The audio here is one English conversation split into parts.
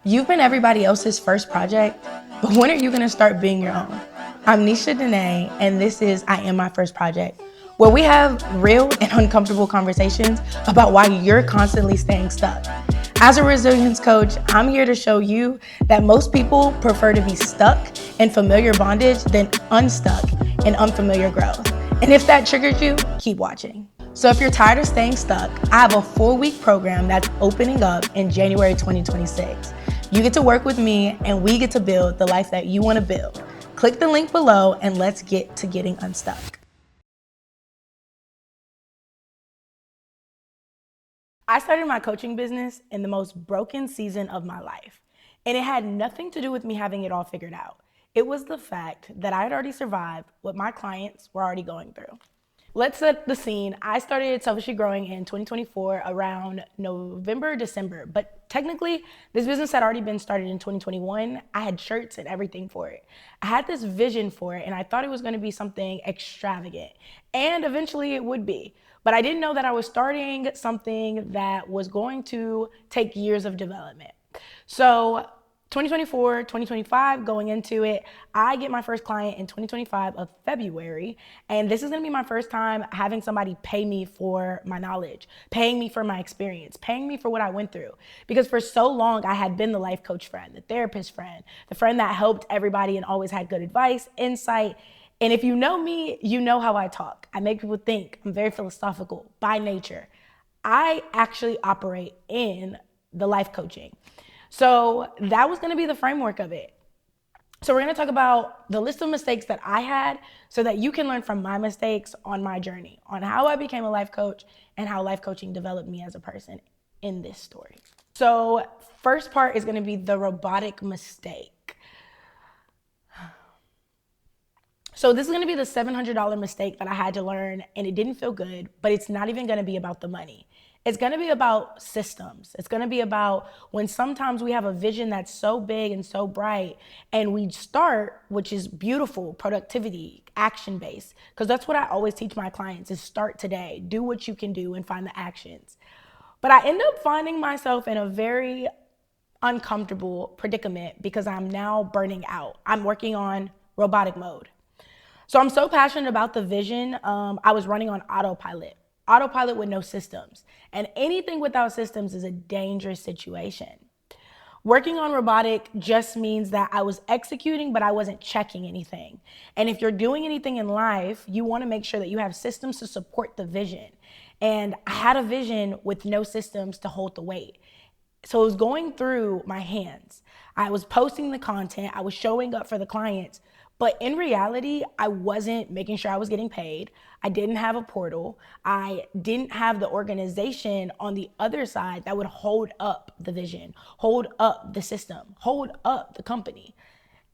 You've been everybody else's first project, but when are you gonna start being your own? I'm Nesha Denay, and this is I Am My First Project, where we have real and uncomfortable conversations about why you're constantly staying stuck. As a resilience coach, I'm here to show you that most people prefer to be stuck in familiar bondage than unstuck in unfamiliar growth. And if that triggers you, keep watching. So if you're tired of staying stuck, I have a 4-week program that's opening up in January 2026. You get to work with me and we get to build the life that you want to build. Click the link below and let's get to getting unstuck. I started my coaching business in the most broken season of my life, and it had nothing to do with me having it all figured out. It was the fact that I had already survived what my clients were already going through. Let's set the scene. I started Selfishly Growing in 2024 around November, December, but technically this business had already been started in 2021. I had shirts and everything for it. I had this vision for it and I thought it was gonna be something extravagant, and eventually it would be. But I didn't know that I was starting something that was going to take years of development. So 2024, 2025, going into it, I get my first client in 2025 of February, and this is gonna be my first time having somebody pay me for my knowledge, paying me for my experience, paying me for what I went through. Because for so long, I had been the life coach friend, the therapist friend, the friend that helped everybody and always had good advice, insight. And if you know me, you know how I talk. I make people think. I'm very philosophical by nature. I actually operate in the life coaching. So that was gonna be the framework of it. So we're gonna talk about the list of mistakes that I had so that you can learn from my mistakes on my journey, on how I became a life coach and how life coaching developed me as a person in this story. So first part is gonna be the robotic mistake. So this is gonna be the $700 mistake that I had to learn, and it didn't feel good, but it's not even gonna be about the money. It's gonna be about systems. It's gonna be about when sometimes we have a vision that's so big and so bright, and we start, which is beautiful, productivity, action-based, because that's what I always teach my clients is start today, do what you can do and find the actions. But I end up finding myself in a very uncomfortable predicament because I'm now burning out. I'm working on robotic mode. So I'm so passionate about the vision. I was running on autopilot with no systems. And anything without systems is a dangerous situation. Working on robotic just means that I was executing, but I wasn't checking anything. And if you're doing anything in life, you want to make sure that you have systems to support the vision. And I had a vision with no systems to hold the weight. So it was going through my hands. I was posting the content, I was showing up for the clients, but in reality, I wasn't making sure I was getting paid. I didn't have a portal. I didn't have the organization on the other side that would hold up the vision, hold up the system, hold up the company.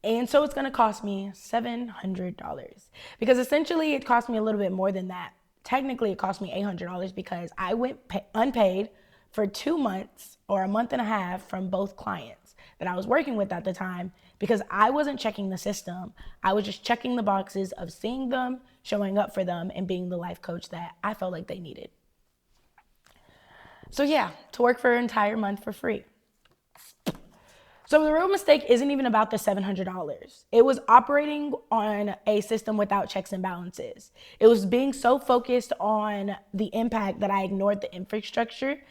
And so it's gonna cost me $700 because essentially it cost me a little bit more than that. Technically, it cost me $800 because I went unpaid for 2 months or a month and a half from both clients that I was working with at the time because I wasn't checking the system. I was just checking the boxes of seeing them, showing up for them, and being the life coach that I felt like they needed. So yeah, to work for an entire month for free. So the real mistake isn't even about the $700. It was operating on a system without checks and balances. It was being so focused on the impact that I ignored the infrastructure.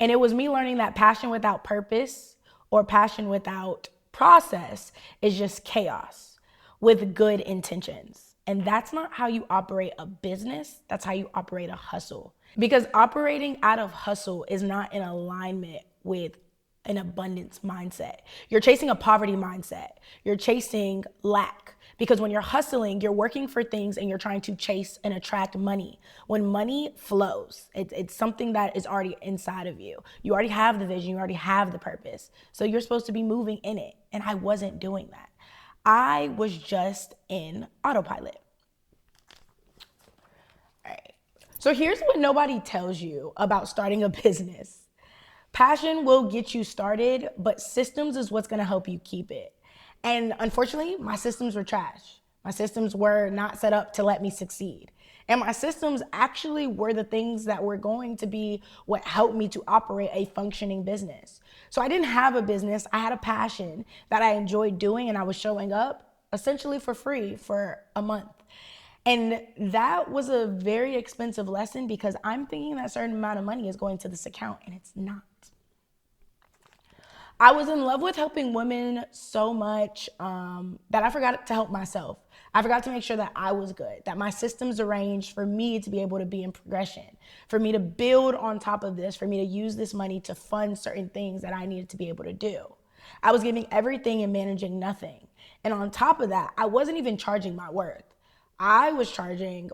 And it was me learning that passion without purpose or passion without process is just chaos with good intentions. And that's not how you operate a business. That's how you operate a hustle. Because operating out of hustle is not in alignment with an abundance mindset. You're chasing a poverty mindset. You're chasing lack. Because when you're hustling, you're working for things and you're trying to chase and attract money. When money flows, it's something that is already inside of you. You already have the vision, you already have the purpose. So you're supposed to be moving in it. And I wasn't doing that. I was just in autopilot. All right. So here's what nobody tells you about starting a business. Passion will get you started, but systems is what's gonna help you keep it. And unfortunately, my systems were trash. My systems were not set up to let me succeed. And my systems actually were the things that were going to be what helped me to operate a functioning business. So I didn't have a business. I had a passion that I enjoyed doing, and I was showing up essentially for free for a month. And that was a very expensive lesson because I'm thinking that a certain amount of money is going to this account, and it's not. I was in love with helping women so much that I forgot to help myself. I forgot to make sure that I was good, that my systems arranged for me to be able to be in progression, for me to build on top of this, for me to use this money to fund certain things that I needed to be able to do. I was giving everything and managing nothing. And on top of that, I wasn't even charging my worth. I was charging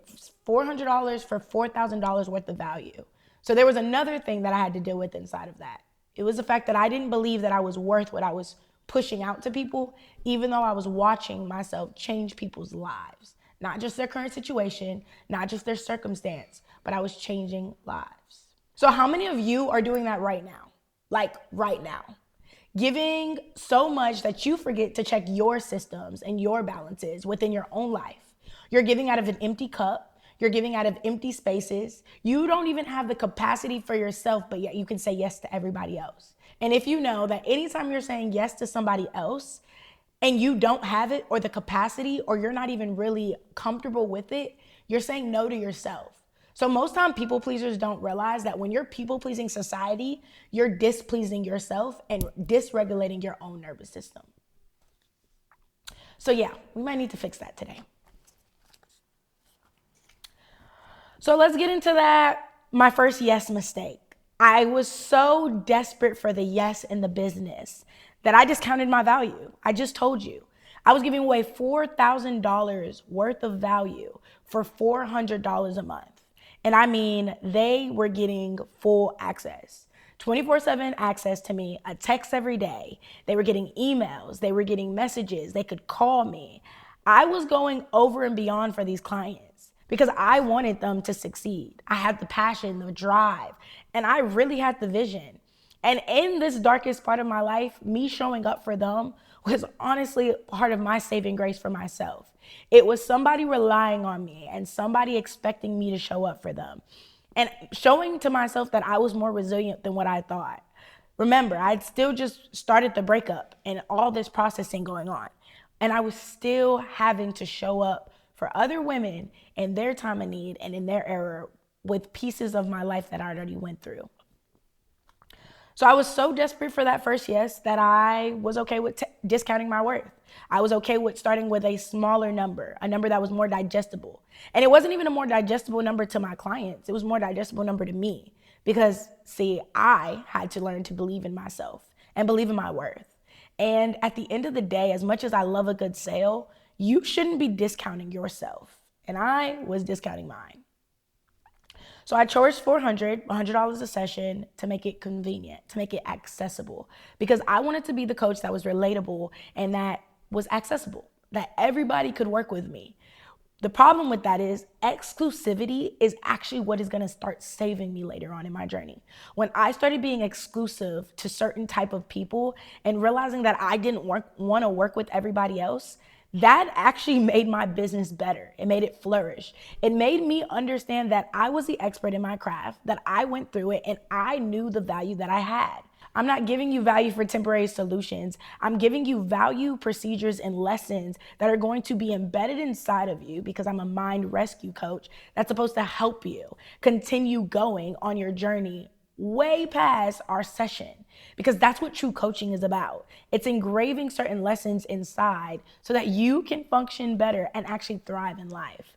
$400 for $4,000 worth of value. So there was another thing that I had to deal with inside of that. It was the fact that I didn't believe that I was worth what I was pushing out to people, even though I was watching myself change people's lives. Not just their current situation, not just their circumstance, but I was changing lives. So how many of you are doing that right now? Like right now. Giving so much that you forget to check your systems and your balances within your own life. You're giving out of an empty cup. You're giving out of empty spaces. You don't even have the capacity for yourself, but yet you can say yes to everybody else. And if you know that anytime you're saying yes to somebody else and you don't have it or the capacity, or you're not even really comfortable with it, you're saying no to yourself. So most time people pleasers don't realize that when you're people pleasing society, you're displeasing yourself and dysregulating your own nervous system. So yeah, we might need to fix that today. So let's get into that. My first yes mistake. I was so desperate for the yes in the business that I discounted my value. I just told you. I was giving away $4,000 worth of value for $400 a month. And I mean, they were getting full access. 24/7 access to me, a text every day. They were getting emails. They were getting messages. They could call me. I was going over and beyond for these clients because I wanted them to succeed. I had the passion, the drive, and I really had the vision. And in this darkest part of my life, me showing up for them was honestly part of my saving grace for myself. It was somebody relying on me and somebody expecting me to show up for them and showing to myself that I was more resilient than what I thought. Remember, I'd still just started the breakup and all this processing going on. And I was still having to show up for other women in their time of need and in their era with pieces of my life that I already went through. So I was so desperate for that first yes that I was okay with discounting my worth. I was okay with starting with a smaller number, a number that was more digestible. And it wasn't even a more digestible number to my clients. It was a more digestible number to me because, see, I had to learn to believe in myself and believe in my worth. And at the end of the day, as much as I love a good sale, you shouldn't be discounting yourself. And I was discounting mine. So I charged $100 a session to make it convenient, to make it accessible, because I wanted to be the coach that was relatable and that was accessible, that everybody could work with me. The problem with that is exclusivity is actually what is going to start saving me later on in my journey. When I started being exclusive to certain type of people and realizing that I didn't want to work with everybody else, that actually made my business better. It made it flourish. It made me understand that I was the expert in my craft, that I went through it, and I knew the value that I had. I'm not giving you value for temporary solutions. I'm giving you value, procedures, and lessons that are going to be embedded inside of you because I'm a mind rescue coach that's supposed to help you continue going on your journey way past our session, because that's what true coaching is about. It's engraving certain lessons inside so that you can function better and actually thrive in life.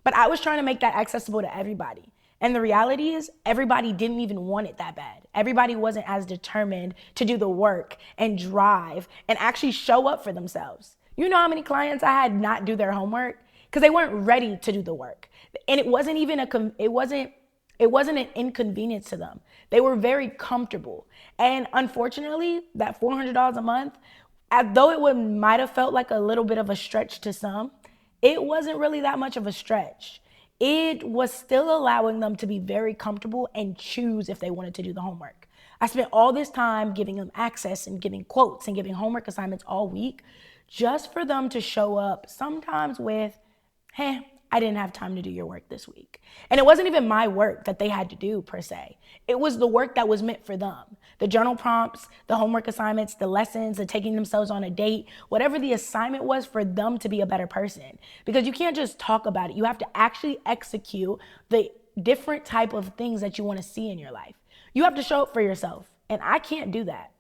But I was trying to make that accessible to everybody. And the reality is everybody didn't even want it that bad. Everybody wasn't as determined to do the work and drive and actually show up for themselves. You know how many clients I had not do their homework because they weren't ready to do the work. And it wasn't even it wasn't an inconvenience to them. They were very comfortable. And unfortunately, that $400 a month, though it might have felt like a little bit of a stretch to some, it wasn't really that much of a stretch. It was still allowing them to be very comfortable and choose if they wanted to do the homework. I spent all this time giving them access and giving quotes and giving homework assignments all week just for them to show up sometimes with, hey, I didn't have time to do your work this week. And it wasn't even my work that they had to do per se. It was the work that was meant for them. The journal prompts, the homework assignments, the lessons, the taking themselves on a date, whatever the assignment was for them to be a better person. Because you can't just talk about it. You have to actually execute the different type of things that you want to see in your life. You have to show up for yourself. And I can't do that.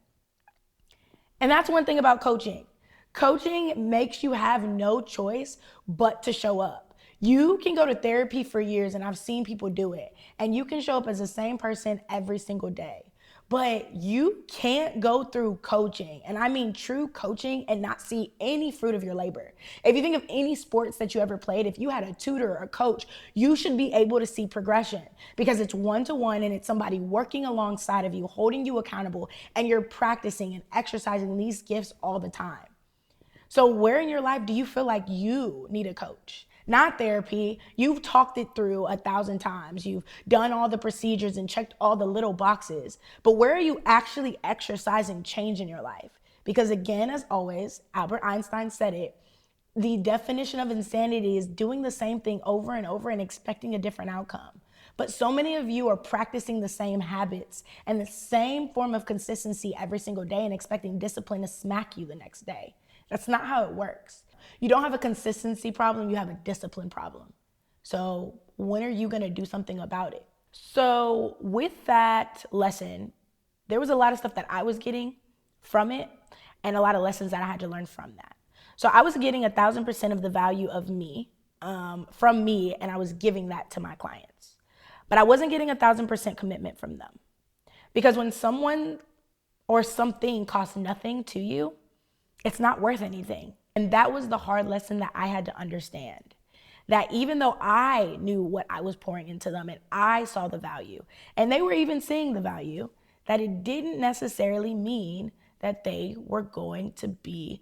And that's one thing about coaching. Coaching makes you have no choice but to show up. You can go to therapy for years, and I've seen people do it, and you can show up as the same person every single day. But you can't go through coaching, and I mean true coaching, and not see any fruit of your labor. If you think of any sports that you ever played, if you had a tutor or a coach, you should be able to see progression because it's one-to-one and it's somebody working alongside of you, holding you accountable, and you're practicing and exercising these gifts all the time. So where in your life do you feel like you need a coach? Not therapy. You've talked it through 1,000 times. You've done all the procedures and checked all the little boxes. But where are you actually exercising change in your life? Because again, as always, Albert Einstein said it, the definition of insanity is doing the same thing over and over and expecting a different outcome. But so many of you are practicing the same habits and the same form of consistency every single day and expecting discipline to smack you the next day. That's not how it works. You don't have a consistency problem, you have a discipline problem. So when are you gonna do something about it? So with that lesson, there was a lot of stuff that I was getting from it and a lot of lessons that I had to learn from that. So I was getting 1,000% of the value of me from me, and I was giving that to my clients. But I wasn't getting 1,000% commitment from them. Because when someone or something costs nothing to you, it's not worth anything. And that was the hard lesson that I had to understand. That even though I knew what I was pouring into them and I saw the value, and they were even seeing the value, that it didn't necessarily mean that they were going to be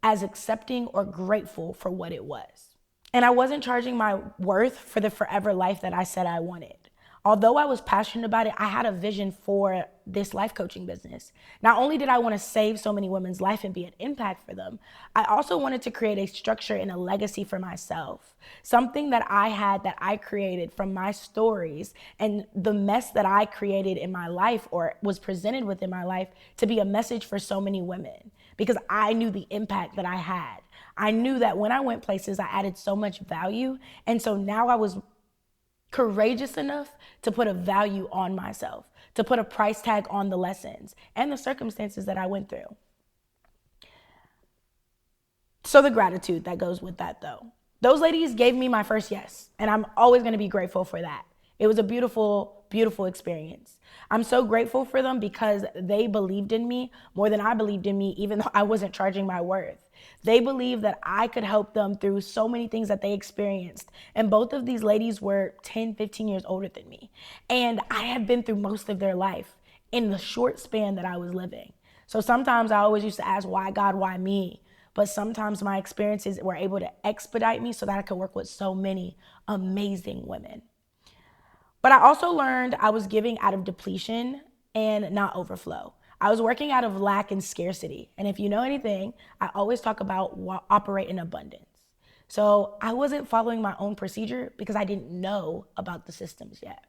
as accepting or grateful for what it was. And I wasn't charging my worth for the forever life that I said I wanted. Although I was passionate about it, I had a vision for this life coaching business. Not only did I want to save so many women's life and be an impact for them, I also wanted to create a structure and a legacy for myself. Something that I had that I created from my stories and the mess that I created in my life or was presented with in my life to be a message for so many women because I knew the impact that I had. I knew that when I went places, I added so much value. And so now I was courageous enough to put a value on myself, to put a price tag on the lessons and the circumstances that I went through. So the gratitude that goes with that though. Those ladies gave me my first yes, and I'm always gonna be grateful for that. It was a beautiful, beautiful experience. I'm so grateful for them because they believed in me more than I believed in me, even though I wasn't charging my worth. They believed that I could help them through so many things that they experienced. And both of these ladies were 10, 15 years older than me. And I had been through most of their life in the short span that I was living. So sometimes I always used to ask, why God, why me? But sometimes my experiences were able to expedite me so that I could work with so many amazing women. But I also learned I was giving out of depletion and not overflow. I was working out of lack and scarcity. And if you know anything, I always talk about operate in abundance. So I wasn't following my own procedure because I didn't know about the systems yet.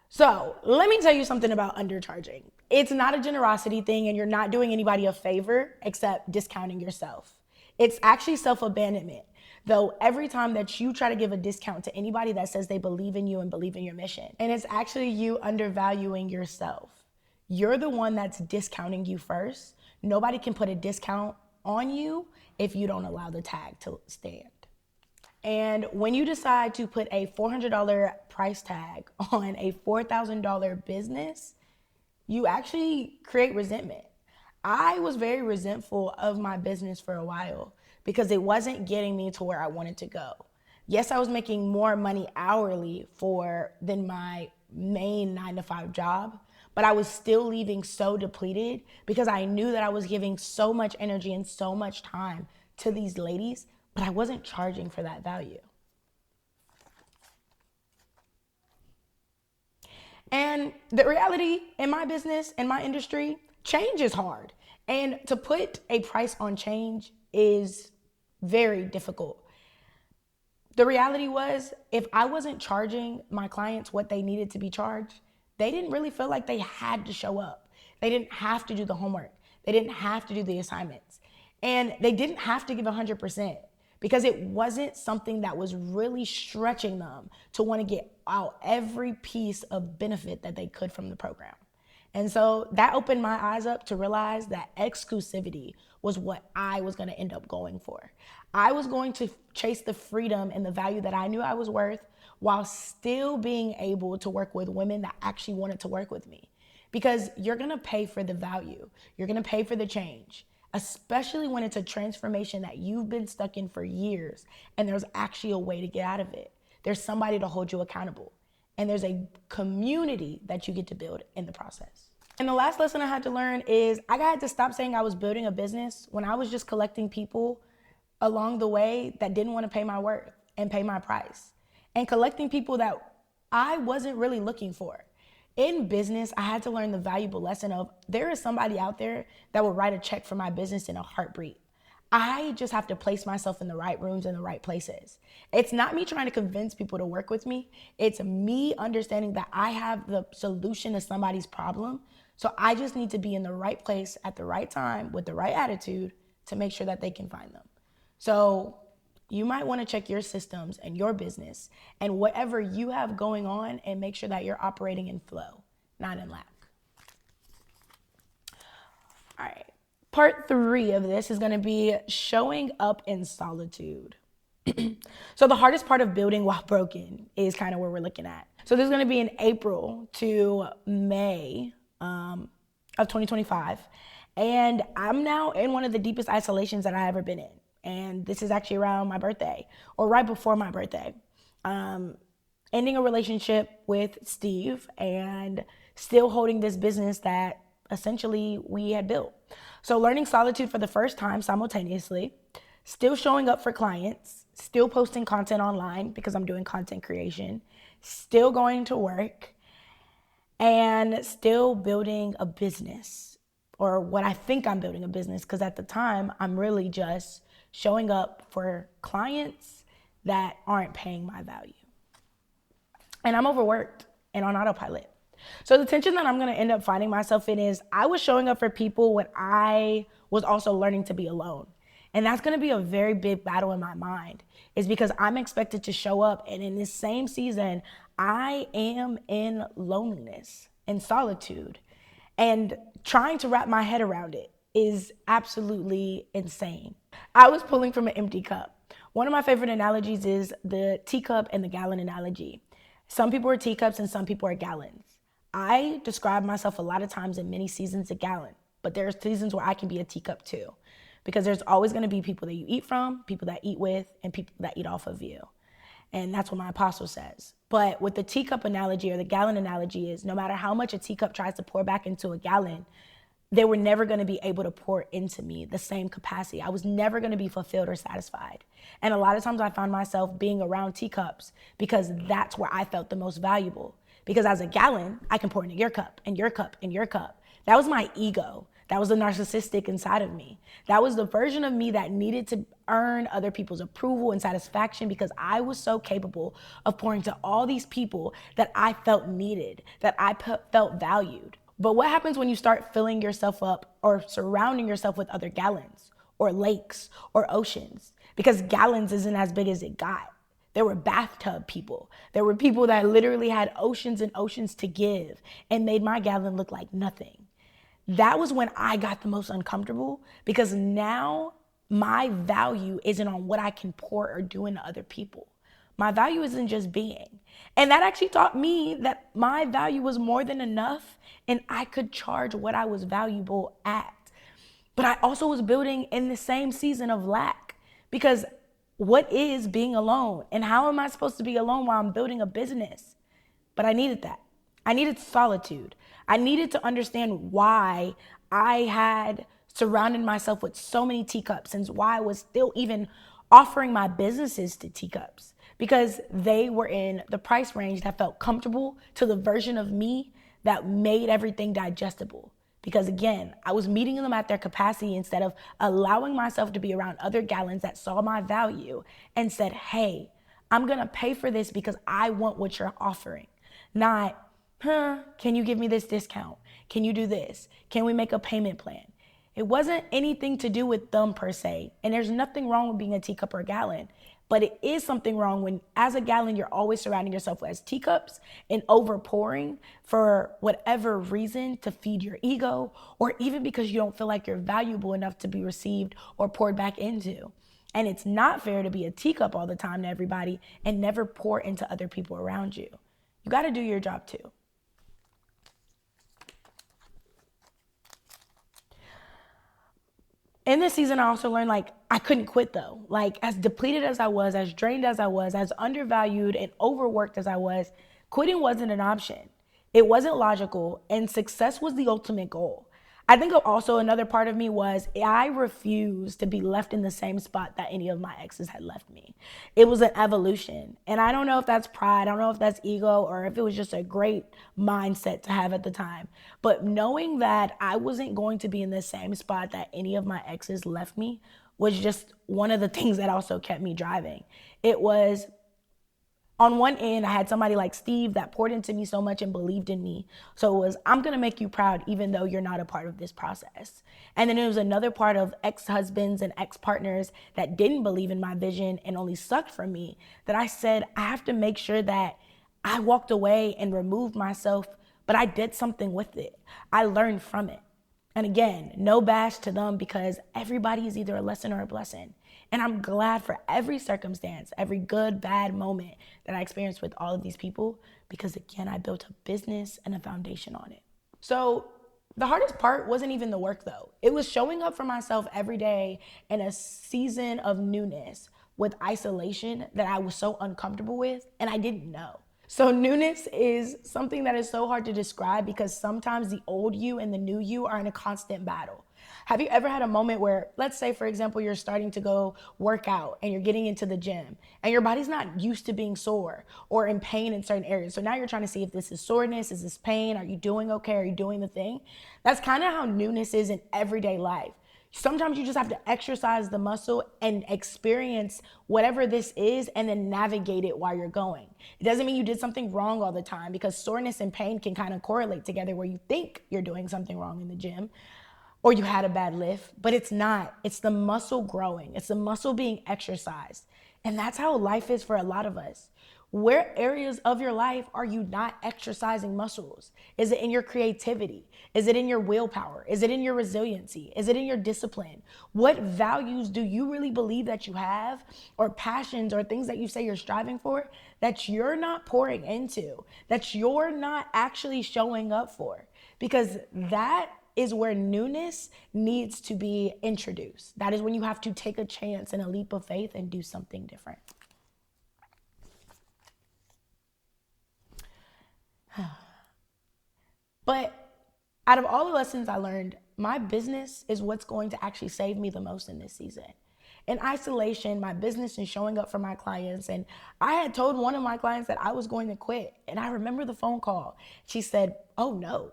So let me tell you something about undercharging. It's not a generosity thing and you're not doing anybody a favor except discounting yourself. It's actually self-abandonment. Though every time that you try to give a discount to anybody that says they believe in you and believe in your mission, and it's actually you undervaluing yourself. You're the one that's discounting you first. Nobody can put a discount on you if you don't allow the tag to stand. And when you decide to put a $400 price tag on a $4,000 business, you actually create resentment. I was very resentful of my business for a while because it wasn't getting me to where I wanted to go. Yes, I was making more money hourly than my main 9-to-5 job, but I was still leaving so depleted because I knew that I was giving so much energy and so much time to these ladies, but I wasn't charging for that value. And the reality in my business, in my industry, change is hard. And to put a price on change is very difficult. The reality was, if I wasn't charging my clients what they needed to be charged, they didn't really feel like they had to show up. They didn't have to do the homework. They didn't have to do the assignments. And they didn't have to give 100% because it wasn't something that was really stretching them to want to get out every piece of benefit that they could from the program. And so that opened my eyes up to realize that exclusivity was what I was going to end up going for. I was going to chase the freedom and the value that I knew I was worth while still being able to work with women that actually wanted to work with me. Because you're going to pay for the value. You're going to pay for the change, especially when it's a transformation that you've been stuck in for years and there's actually a way to get out of it. There's somebody to hold you accountable. And there's a community that you get to build in the process. And the last lesson I had to learn is I had to stop saying I was building a business when I was just collecting people along the way that didn't want to pay my worth and pay my price. And collecting people that I wasn't really looking for. In business, I had to learn the valuable lesson of there is somebody out there that will write a check for my business in a heartbeat. I just have to place myself in the right rooms and the right places. It's not me trying to convince people to work with me. It's me understanding that I have the solution to somebody's problem. So I just need to be in the right place at the right time with the right attitude to make sure that they can find them. So you might want to check your systems and your business and whatever you have going on and make sure that you're operating in flow, not in lack. All right. Part 3 of this is going to be showing up in solitude. So the hardest part of building while broken is kind of where we're looking at. So this is going to be in April to May of 2025. And I'm now in one of the deepest isolations that I've ever been in. And this is actually around my birthday or right before my birthday. Ending a relationship with Steve and still holding this business that essentially we had built. So learning solitude for the first time simultaneously, still showing up for clients, still posting content online because I'm doing content creation, still going to work, and still building a business, or what I think I'm building a business, because at the time I'm really just showing up for clients that aren't paying my value. And I'm overworked and on autopilot. So the tension that I'm going to end up finding myself in is I was showing up for people when I was also learning to be alone. And that's going to be a very big battle in my mind, is because I'm expected to show up. And in this same season, I am in loneliness and solitude, and trying to wrap my head around it is absolutely insane. I was pulling from an empty cup. One of my favorite analogies is the teacup and the gallon analogy. Some people are teacups and some people are gallons. I describe myself a lot of times in many seasons a gallon, but there's seasons where I can be a teacup too, because there's always going to be people that you eat from, people that eat with, and people that eat off of you. And that's what my apostle says. But with the teacup analogy or the gallon analogy is no matter how much a teacup tries to pour back into a gallon, they were never going to be able to pour into me the same capacity. I was never going to be fulfilled or satisfied. And a lot of times I found myself being around teacups because that's where I felt the most valuable. Because as a gallon, I can pour into your cup and your cup and your cup. That was my ego. That was the narcissistic inside of me. That was the version of me that needed to earn other people's approval and satisfaction because I was so capable of pouring to all these people that I felt needed, that I felt valued. But what happens when you start filling yourself up or surrounding yourself with other gallons or lakes or oceans? Because gallons isn't as big as it got. There were bathtub people. There were people that literally had oceans and oceans to give and made my gallon look like nothing. That was when I got the most uncomfortable, because now my value isn't on what I can pour or do into other people. My value isn't just being. And that actually taught me that my value was more than enough and I could charge what I was valuable at. But I also was building in the same season of lack, because what is being alone? And how am I supposed to be alone while I'm building a business? But I needed that. I needed solitude. I needed to understand why I had surrounded myself with so many teacups and why I was still even offering my businesses to teacups, because they were in the price range that felt comfortable to the version of me that made everything digestible. Because again, I was meeting them at their capacity instead of allowing myself to be around other gallons that saw my value and said, hey, I'm gonna pay for this because I want what you're offering. Not, can you give me this discount? Can you do this? Can we make a payment plan? It wasn't anything to do with them per se. And there's nothing wrong with being a teacup or a gallon. But it is something wrong when, as a gallon, you're always surrounding yourself with teacups and overpouring for whatever reason to feed your ego, or even because you don't feel like you're valuable enough to be received or poured back into. And it's not fair to be a teacup all the time to everybody and never pour into other people around you. You got to do your job too. In this season, I also learned like I couldn't quit though. Like as depleted as I was, as drained as I was, as undervalued and overworked as I was, quitting wasn't an option. It wasn't logical, and success was the ultimate goal. I think also another part of me was I refused to be left in the same spot that any of my exes had left me. It was an evolution. And I don't know if that's pride, I don't know if that's ego, or if it was just a great mindset to have at the time. But knowing that I wasn't going to be in the same spot that any of my exes left me was just one of the things that also kept me driving. It was, on one end, I had somebody like Steve that poured into me so much and believed in me. So it was, I'm gonna make you proud even though you're not a part of this process. And then there was another part of ex-husbands and ex-partners that didn't believe in my vision and only sucked from me, that I said, I have to make sure that I walked away and removed myself, but I did something with it. I learned from it. And again, no bash to them, because everybody is either a lesson or a blessing. And I'm glad for every circumstance, every good, bad moment that I experienced with all of these people, because again, I built a business and a foundation on it. So the hardest part wasn't even the work though. It was showing up for myself every day in a season of newness with isolation that I was so uncomfortable with and I didn't know. So newness is something that is so hard to describe because sometimes the old you and the new you are in a constant battle. Have you ever had a moment where, let's say, for example, you're starting to go work out and you're getting into the gym and your body's not used to being sore or in pain in certain areas. So now you're trying to see if this is soreness, is this pain? Are you doing okay? Are you doing the thing? That's kind of how newness is in everyday life. Sometimes you just have to exercise the muscle and experience whatever this is and then navigate it while you're going. It doesn't mean you did something wrong all the time, because soreness and pain can kind of correlate together where you think you're doing something wrong in the gym or you had a bad lift, but it's not. It's the muscle growing. It's the muscle being exercised. And that's how life is for a lot of us. Where areas of your life are you not exercising muscles? Is it in your creativity? Is it in your willpower? Is it in your resiliency? Is it in your discipline? What values do you really believe that you have, or passions or things that you say you're striving for, that you're not pouring into, that you're not actually showing up for? Because that is where newness needs to be introduced. That is when you have to take a chance and a leap of faith and do something different. But out of all the lessons I learned, my business is what's going to actually save me the most in this season. In isolation, my business and showing up for my clients. And I had told one of my clients that I was going to quit. And I remember the phone call. She said, oh no,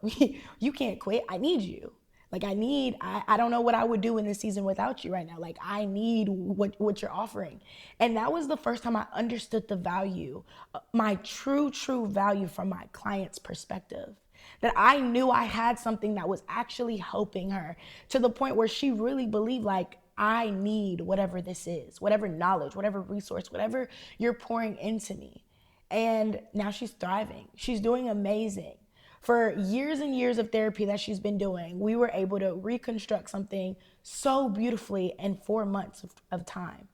you can't quit. I need you. Like I don't know what I would do in this season without you right now. Like I need what you're offering. And that was the first time I understood the value, my true value from my client's perspective. That I knew I had something that was actually helping her to the point where she really believed, like, I need whatever this is, whatever knowledge, whatever resource, whatever you're pouring into me. And now she's thriving. She's doing amazing. For years and years of therapy that she's been doing, we were able to reconstruct something so beautifully in 4 months of time.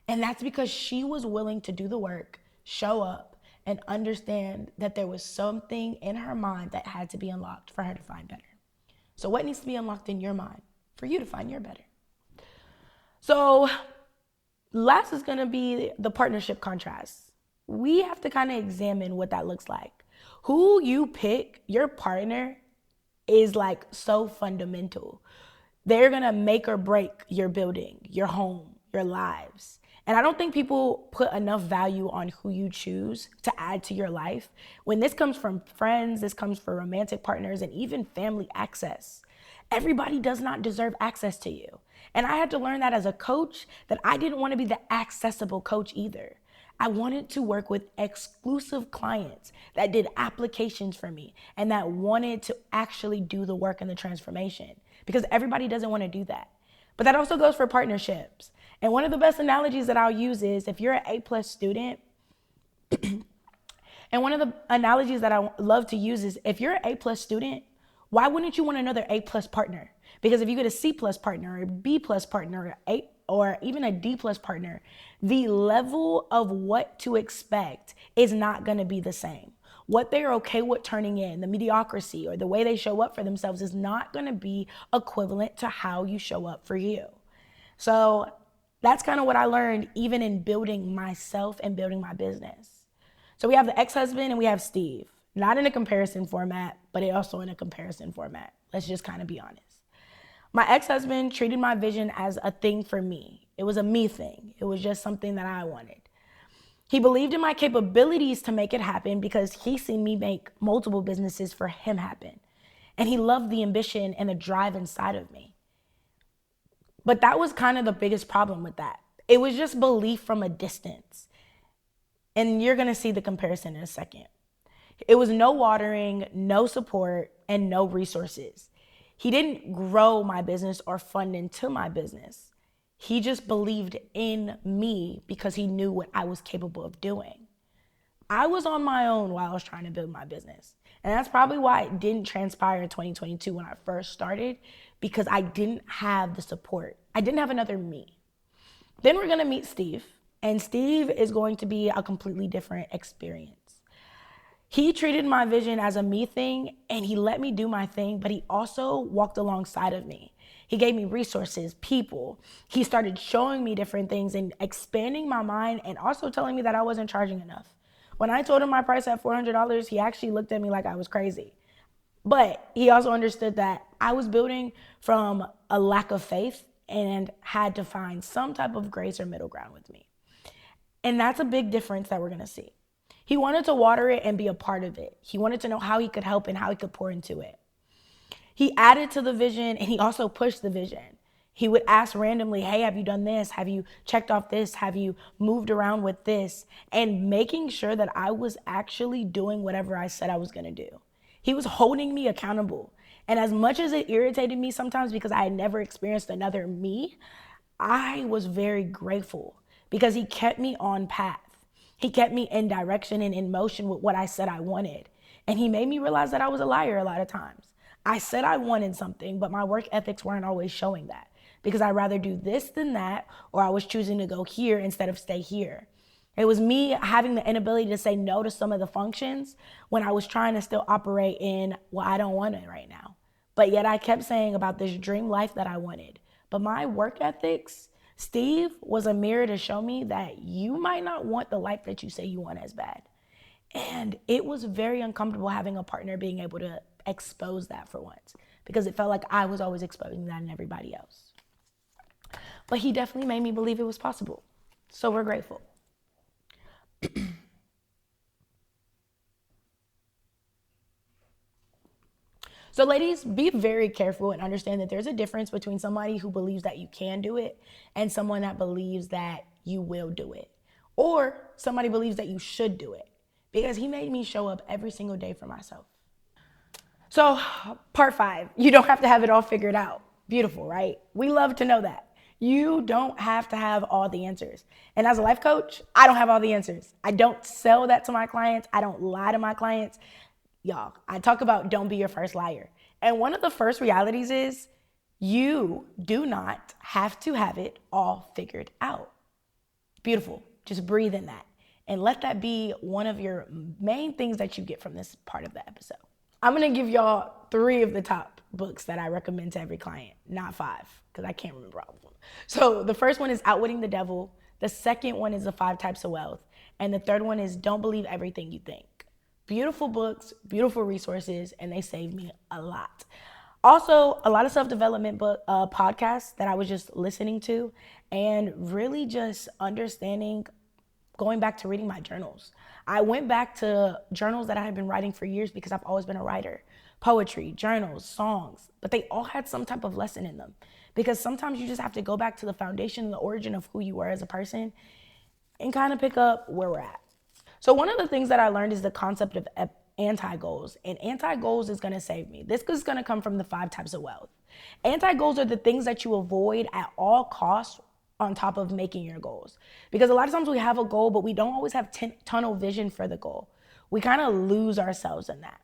And that's because she was willing to do the work, show up, and understand that there was something in her mind that had to be unlocked for her to find better. So what needs to be unlocked in your mind for you to find your better? So last is gonna be the partnership contrast. We have to kind of examine what that looks like. Who you pick, your partner, is like so fundamental. They're gonna make or break your building, your home, your lives. And I don't think people put enough value on who you choose to add to your life. When this comes from friends, this comes from romantic partners, and even family access. Everybody does not deserve access to you. And I had to learn that as a coach, that I didn't want to be the accessible coach either. I wanted to work with exclusive clients that did applications for me and that wanted to actually do the work and the transformation, because everybody doesn't want to do that. But that also goes for partnerships. And one of the best analogies that I'll use is, if you're an A+ student, and one of the analogies that I love to use is, if you're an A+ student, why wouldn't you want another A+ partner? Because if you get a C+ partner or a B+ partner or even a D+ partner, the level of what to expect is not going to be the same. What they're okay with turning in, the mediocrity or the way they show up for themselves, is not going to be equivalent to how you show up for you. So that's kind of what I learned, even in building myself and building my business. So we have the ex-husband and we have Steve. Not in a comparison format, but also in a comparison format. Let's just kind of be honest. My ex-husband treated my vision as a thing for me. It was a me thing. It was just something that I wanted. He believed in my capabilities to make it happen because he seen me make multiple businesses for him happen. And he loved the ambition and the drive inside of me. But that was kind of the biggest problem with that. It was just belief from a distance. And you're going to see the comparison in a second. It was no watering, no support, and no resources. He didn't grow my business or fund into my business. He just believed in me because he knew what I was capable of doing. I was on my own while I was trying to build my business. And that's probably why it didn't transpire in 2022 when I first started, because I didn't have the support. I didn't have another me. Then we're going to meet Steve. And Steve is going to be a completely different experience. He treated my vision as a me thing, and he let me do my thing, but he also walked alongside of me. He gave me resources, people. He started showing me different things and expanding my mind, and also telling me that I wasn't charging enough. When I told him my price at $400, he actually looked at me like I was crazy. But he also understood that I was building from a lack of faith and had to find some type of grace or middle ground with me. And that's a big difference that we're going to see. He wanted to water it and be a part of it. He wanted to know how he could help and how he could pour into it. He added to the vision, and he also pushed the vision. He would ask randomly, hey, have you done this? Have you checked off this? Have you moved around with this? And making sure that I was actually doing whatever I said I was going to do. He was holding me accountable. And as much as it irritated me sometimes because I had never experienced another me, I was very grateful because he kept me on path. He kept me in direction and in motion with what I said I wanted. And he made me realize that I was a liar a lot of times. I said I wanted something, but my work ethics weren't always showing that, because I'd rather do this than that, or I was choosing to go here instead of stay here. It was me having the inability to say no to some of the functions when I was trying to still operate in, well, I don't want it right now. But yet I kept saying about this dream life that I wanted. But my work ethics, Steve was a mirror to show me that you might not want the life that you say you want as bad. And it was very uncomfortable having a partner being able to expose that for once, because it felt like I was always exposing that in everybody else. But he definitely made me believe it was possible. So we're grateful. So ladies, be very careful and understand that there's a difference between somebody who believes that you can do it and someone that believes that you will do it, or somebody believes that you should do it, because he made me show up every single day for myself. So part 5, you don't have to have it all figured out. Beautiful, right? We love to know that. You don't have to have all the answers. And as a life coach, I don't have all the answers. I don't sell that to my clients. I don't lie to my clients. Y'all, I talk about don't be your first liar. And one of the first realities is you do not have to have it all figured out. Beautiful. Just breathe in that. And let that be one of your main things that you get from this part of the episode. I'm going to give y'all 3 of the top books that I recommend to every client, not 5, because I can't remember all of them. So the first one is Outwitting the Devil. The second one is The 5 Types of Wealth. And the third one is Don't Believe Everything You Think. Beautiful books, beautiful resources, and they saved me a lot. Also, a lot of self-development podcasts that I was just listening to, and really just understanding, going back to reading my journals. I went back to journals that I had been writing for years because I've always been a writer. poetry, journals, songs, but they all had some type of lesson in them. Because sometimes you just have to go back to the foundation, the origin of who you were as a person, and kind of pick up where we're at. So one of the things that I learned is the concept of anti-goals. And anti-goals is going to save me. This is going to come from the 5 types of wealth. Anti-goals are the things that you avoid at all costs on top of making your goals. Because a lot of times we have a goal, but we don't always have tunnel vision for the goal. We kind of lose ourselves in that.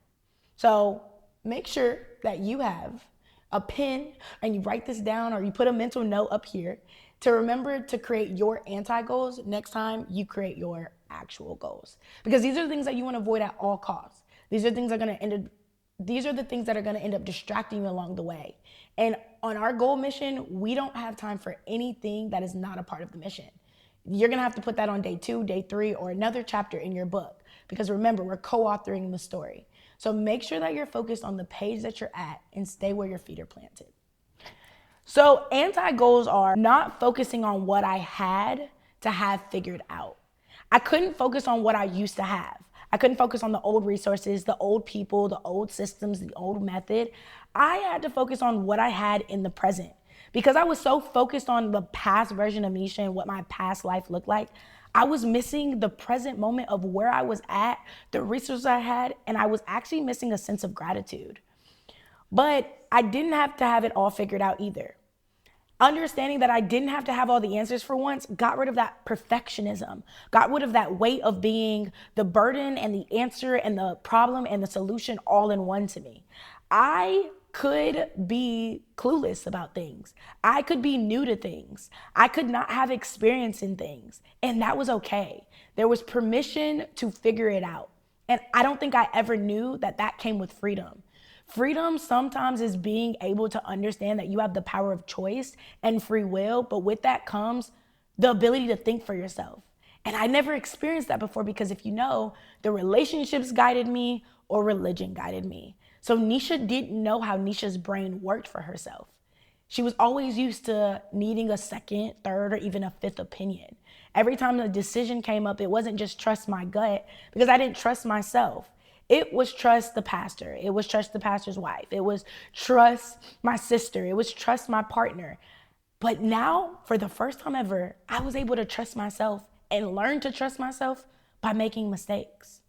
So make sure that you have a pen and you write this down, or you put a mental note up here to remember to create your anti-goals next time you create your actual goals. Because these are the things that you want to avoid at all costs. These are the things that are going to end up distracting you along the way. And on our goal mission, we don't have time for anything that is not a part of the mission. You're going to have to put that on day 2, day 3, or another chapter in your book. Because remember, we're co-authoring the story. So make sure that you're focused on the page that you're at and stay where your feet are planted. So anti-goals are not focusing on what I had to have figured out. I couldn't focus on what I used to have. I couldn't focus on the old resources, the old people, the old systems, the old method. I had to focus on what I had in the present. Because I was so focused on the past version of Nesha and what my past life looked like, I was missing the present moment of where I was at, the resources I had, and I was actually missing a sense of gratitude. But I didn't have to have it all figured out either. Understanding that I didn't have to have all the answers for once got rid of that perfectionism, got rid of that weight of being the burden and the answer and the problem and the solution all in one to me. I could be clueless about things. I could be new to things. I could not have experience in things, and that was okay. There was permission to figure it out. And I don't think I ever knew that that came with freedom. Freedom sometimes is being able to understand that you have the power of choice and free will, but with that comes the ability to think for yourself. And I never experienced that before because if you know, the relationships guided me or religion guided me. So Nesha didn't know how Nesha's brain worked for herself. She was always used to needing a second, third, or even a fifth opinion. Every time a decision came up, it wasn't just trust my gut because I didn't trust myself. It was trust the pastor. It was trust the pastor's wife. It was trust my sister. It was trust my partner. But now, for the first time ever, I was able to trust myself and learn to trust myself by making mistakes.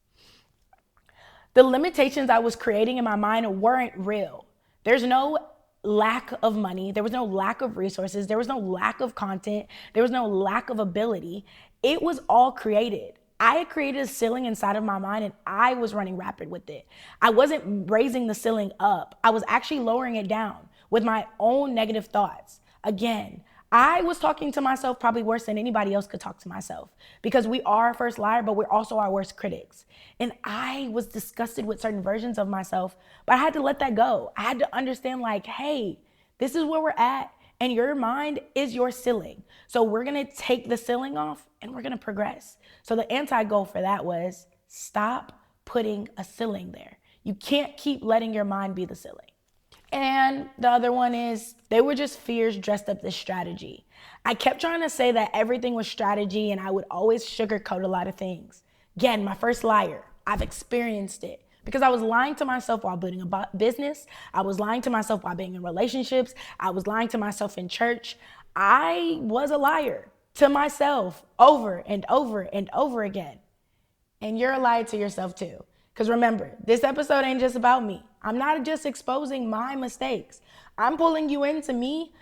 The limitations I was creating in my mind weren't real. There's no lack of money. There was no lack of resources. There was no lack of content. There was no lack of ability. It was all created. I had created a ceiling inside of my mind and I was running rapid with it. I wasn't raising the ceiling up. I was actually lowering it down with my own negative thoughts. Again, I was talking to myself probably worse than anybody else could talk to myself because we are our first liar, but we're also our worst critics. And I was disgusted with certain versions of myself, but I had to let that go. I had to understand like, hey, this is where we're at and your mind is your ceiling. So we're gonna take the ceiling off and we're gonna progress. So the anti-goal for that was stop putting a ceiling there. You can't keep letting your mind be the ceiling. And the other one is they were just fears dressed up as strategy. I kept trying to say that everything was strategy and I would always sugarcoat a lot of things. Again, my first liar. I've experienced it because I was lying to myself while building a business. I was lying to myself while being in relationships. I was lying to myself in church. I was a liar to myself over and over and over again. And you're a liar to yourself too. Because remember, this episode ain't just about me. I'm not just exposing my mistakes. I'm pulling you into me.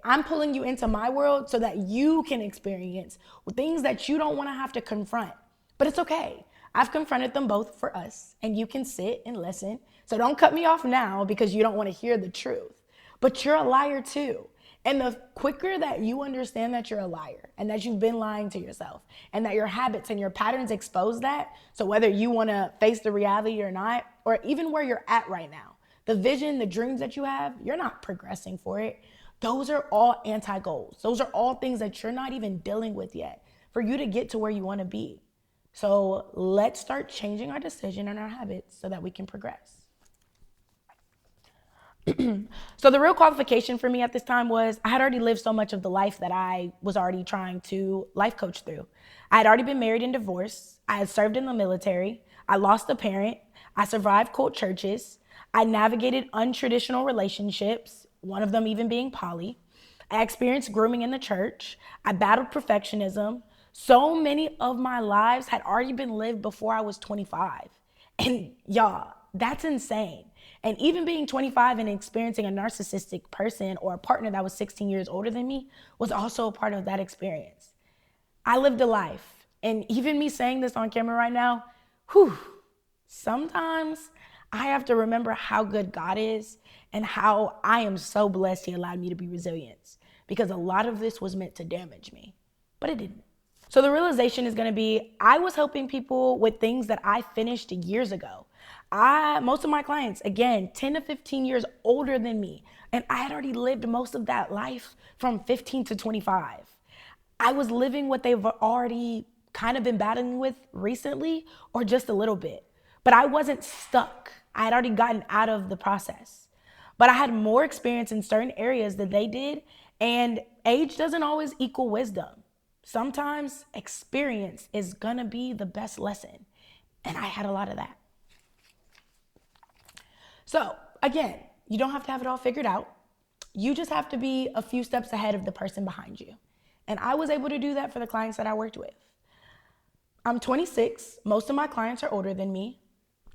I'm pulling you into my world so that you can experience things that you don't want to have to confront. But it's okay. I've confronted them both for us, and you can sit and listen. So don't cut me off now because you don't want to hear the truth. But you're a liar too. And the quicker that you understand that you're a liar and that you've been lying to yourself and that your habits and your patterns expose that, so whether you want to face the reality or not, or even where you're at right now, the vision, the dreams that you have, you're not progressing for it. Those are all anti-goals. Those are all things that you're not even dealing with yet for you to get to where you want to be. So let's start changing our decision and our habits so that we can progress. So the real qualification for me at this time was I had already lived so much of the life that I was already trying to life coach through. I had already been married and divorced. I had served in the military. I lost a parent. I survived cult churches. I navigated untraditional relationships, one of them even being poly. I experienced grooming in the church. I battled perfectionism. So many of my lives had already been lived before I was 25. And y'all, that's insane. And even being 25 and experiencing a narcissistic person or a partner that was 16 years older than me was also a part of that experience. I lived a life. And even me saying this on camera right now, whew, sometimes I have to remember how good God is and how I am so blessed He allowed me to be resilient, because a lot of this was meant to damage me, but it didn't. So the realization is going to be, I was helping people with things that I finished years ago. Most of my clients, again, 10 to 15 years older than me, and I had already lived most of that life from 15 to 25. I was living what they've already kind of been battling with recently, or just a little bit. But I wasn't stuck. I had already gotten out of the process. But I had more experience in certain areas than they did, and age doesn't always equal wisdom. Sometimes experience is gonna be the best lesson, and I had a lot of that. So again, you don't have to have it all figured out. You just have to be a few steps ahead of the person behind you. And I was able to do that for the clients that I worked with. I'm 26. Most of my clients are older than me,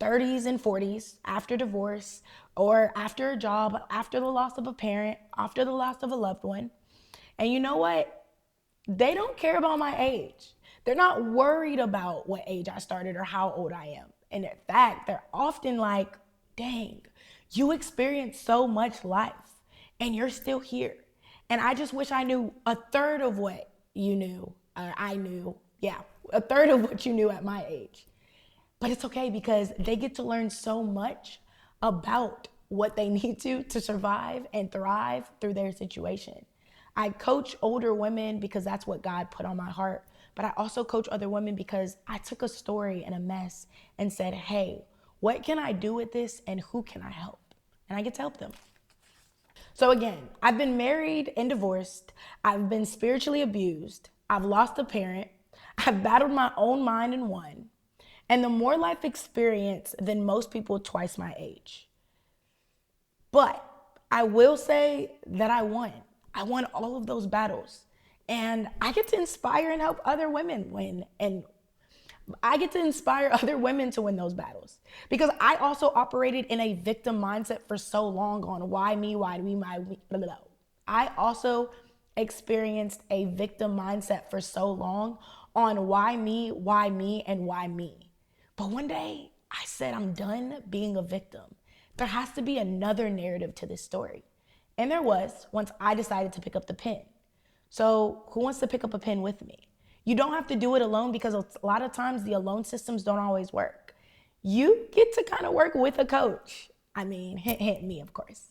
30s and 40s, after divorce or after a job, after the loss of a parent, after the loss of a loved one. And you know what? They don't care about my age. They're not worried about what age I started or how old I am. And in fact, they're often like, dang, you experienced so much life and you're still here. And I just wish I knew a third of what you knew, I knew, yeah, a third of what you knew at my age. But it's okay, because they get to learn so much about what they need to survive and thrive through their situation. I coach older women because that's what God put on my heart. But I also coach other women because I took a story and a mess and said, hey, what can I do with this and who can I help? And I get to help them. So again, I've been married and divorced. I've been spiritually abused. I've lost a parent. I've battled my own mind and won. And the more life experience than most people twice my age. But I will say that I won. I won all of those battles. And I get to inspire and help other women win. And I get to inspire other women to win those battles, because I also operated in a victim mindset for so long on why me, why me, why me, blah, blah, blah. I also experienced a victim mindset for so long on why me, and why me. But one day I said, I'm done being a victim. There has to be another narrative to this story. And there was, once I decided to pick up the pen. So who wants to pick up a pen with me? You don't have to do it alone, because a lot of times the alone systems don't always work. You get to kind of work with a coach. I mean, hint, hint, me, of course.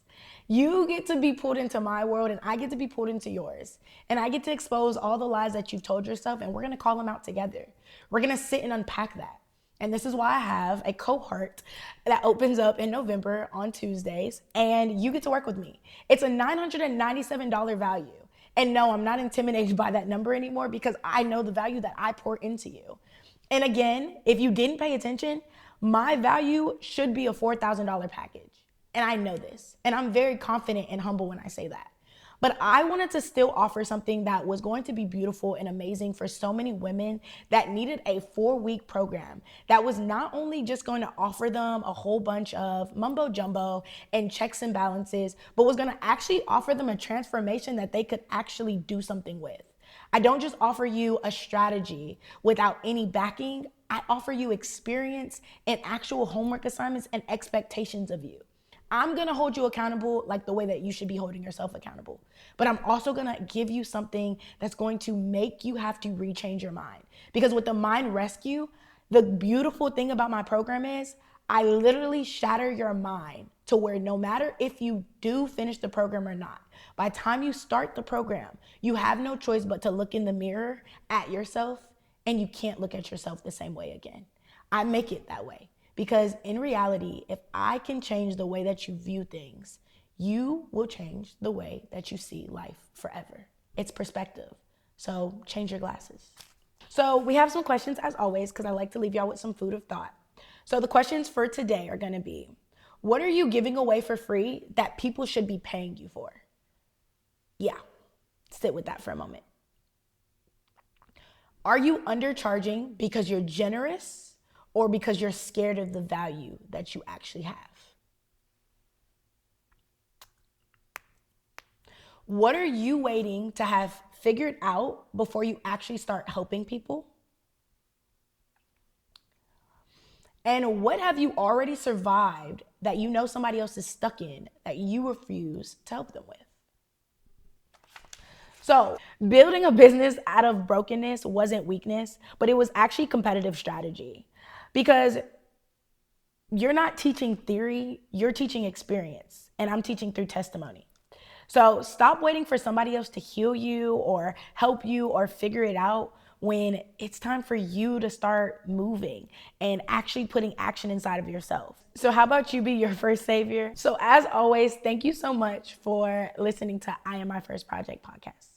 You get to be pulled into my world and I get to be pulled into yours. And I get to expose all the lies that you've told yourself, and we're gonna call them out together. We're gonna sit and unpack that. And this is why I have a cohort that opens up in November on Tuesdays, and you get to work with me. It's a $997 value. And no, I'm not intimidated by that number anymore, because I know the value that I pour into you. And again, if you didn't pay attention, my value should be a $4,000 package. And I know this. And I'm very confident and humble when I say that. But I wanted to still offer something that was going to be beautiful and amazing for so many women that needed a 4-week program that was not only just going to offer them a whole bunch of mumbo jumbo and checks and balances, but was going to actually offer them a transformation that they could actually do something with. I don't just offer you a strategy without any backing. I offer you experience and actual homework assignments and expectations of you. I'm gonna hold you accountable like the way that you should be holding yourself accountable. But I'm also gonna give you something that's going to make you have to rechange your mind. Because with the Mind Rescue, the beautiful thing about my program is I literally shatter your mind to where no matter if you do finish the program or not, by the time you start the program, you have no choice but to look in the mirror at yourself, and you can't look at yourself the same way again. I make it that way. Because in reality, if I can change the way that you view things, you will change the way that you see life forever. It's perspective. So change your glasses. So we have some questions as always, because I like to leave y'all with some food of thought. So the questions for today are going to be, What are you giving away for free that people should be paying you for? Yeah, sit with that for a moment. Are you undercharging because you're generous or because you're scared of the value that you actually have? What are you waiting to have figured out before you actually start helping people? And what have you already survived that you know somebody else is stuck in that you refuse to help them with? So, building a business out of brokenness wasn't weakness, but it was actually competitive strategy. Because you're not teaching theory, you're teaching experience, and I'm teaching through testimony. So stop waiting for somebody else to heal you or help you or figure it out when it's time for you to start moving and actually putting action inside of yourself. So how about you be your first savior? So as always, thank you so much for listening to I Am My First Project podcast.